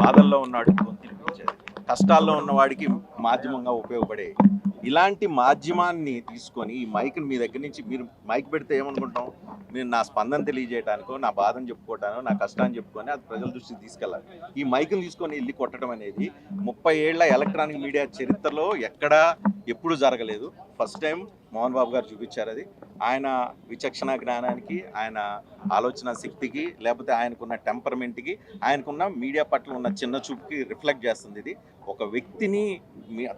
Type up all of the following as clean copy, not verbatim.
బాధల్లో ఉన్నవాడికి గొంతినిపించేది, కష్టాల్లో ఉన్నవాడికి మాధ్యమంగా ఉపయోగపడే ఇలాంటి మాధ్యమాన్ని తీసుకొని ఈ మైక్ని మీ దగ్గర నుంచి మీరు మైక్ పెడితే ఏమనుకుంటాం, నేను నా స్పందన తెలియజేయడానికో నా బాధను చెప్పుకోవటానో నా కష్టాన్ని చెప్పుకొని అది ప్రజల దృష్టికి తీసుకెళ్ళాలి. ఈ మైక్ని తీసుకొని వెళ్ళి కొట్టడం అనేది 30 ఏళ్ల ఎలక్ట్రానిక్ మీడియా చరిత్రలో ఎక్కడా ఎప్పుడు జరగలేదు. ఫస్ట్ టైం మోహన్ బాబు గారు చూపించారు అది. ఆయన విచక్షణ జ్ఞానానికి, ఆయన ఆలోచన శక్తికి, లేకపోతే ఆయనకున్న టెంపర్మెంట్కి, ఆయనకున్న మీడియా పట్ల ఉన్న చిన్న చూపుకి రిఫ్లెక్ట్ చేస్తుంది ఇది. ఒక వ్యక్తిని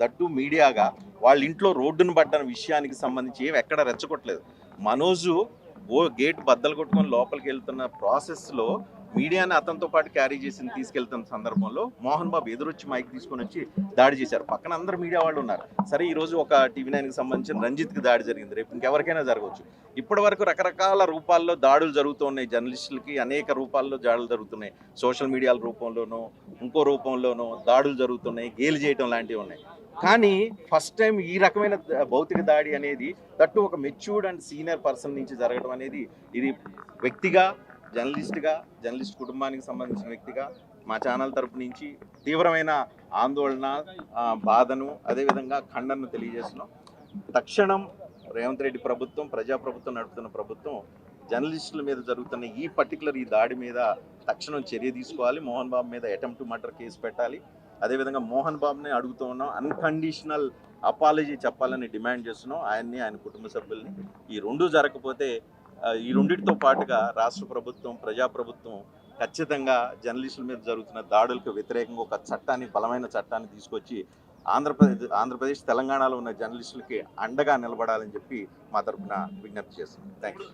దట్టు మీడియాగా వాళ్ళ ఇంట్లో రోడ్డును పడ్డ విషయానికి సంబంధించి ఏమి ఎక్కడ రెచ్చగొట్టలేదు. మనోజు గేట్ బద్దలు కొట్టుకొని లోపలికి వెళ్తున్న ప్రాసెస్లో మీడియాని అతనితో పాటు క్యారీ చేసి తీసుకెళ్తున్న సందర్భంలో మోహన్ బాబు ఎదురొచ్చి మైక్ తీసుకొని వచ్చి దాడి చేశారు. పక్కన అందరు మీడియా వాళ్ళు ఉన్నారు. సరే, ఈరోజు ఒక టీవీ9కి సంబంధించిన రంజిత్కి దాడి జరిగింది, రేపు ఇంకెవరికైనా జరగవచ్చు. ఇప్పటి వరకు రకరకాల రూపాల్లో దాడులు జరుగుతున్నాయి, జర్నలిస్టులకి అనేక రూపాల్లో దాడులు జరుగుతున్నాయి. సోషల్ మీడియాల రూపంలోనూ ఇంకో రూపంలోనూ దాడులు జరుగుతున్నాయి, గేలి చేయటం లాంటివి ఉన్నాయి. కానీ ఫస్ట్ టైం ఈ రకమైన భౌతిక దాడి అనేది దట్టు ఒక మెచ్యూర్డ్ అండ్ సీనియర్ పర్సన్ నుంచి జరగడం అనేది, ఇది వ్యక్తిగా, జర్నలిస్ట్ కుటుంబానికి సంబంధించిన వ్యక్తిగా మా ఛానల్ తరపు నుంచి తీవ్రమైన ఆందోళన, బాధను, అదేవిధంగా ఖండనను తెలియజేస్తున్నాం. తక్షణం రేవంత్ రెడ్డి ప్రభుత్వం, ప్రజాప్రభుత్వం నడుపుతున్న ప్రభుత్వం జర్నలిస్టుల మీద జరుగుతున్న ఈ దాడి మీద తక్షణం చర్య తీసుకోవాలి. మోహన్ బాబు మీద అటెంప్ట్ టు మర్డర్ కేసు పెట్టాలి. అదేవిధంగా మోహన్ బాబుని అడుగుతూ ఉన్నాం, అన్కండిషనల్ అపాలజీ చెప్పాలని డిమాండ్ చేస్తున్నాం ఆయన్ని, ఆయన కుటుంబ సభ్యుల్ని. ఈ రెండు జరగకపోతే ఈ రెండింటితో పాటుగా రాష్ట్ర ప్రభుత్వం, ప్రజాప్రభుత్వం ఖచ్చితంగా జర్నలిస్టుల మీద జరుగుతున్న దాడులకు వ్యతిరేకంగా ఒక చట్టాన్ని, బలమైన చట్టాన్ని తీసుకొచ్చి ఆంధ్రప్రదేశ్ తెలంగాణలో ఉన్న జర్నలిస్టులకి అండగా నిలబడాలని చెప్పి మా తరఫున విజ్ఞప్తి చేస్తున్నాం. Thank you.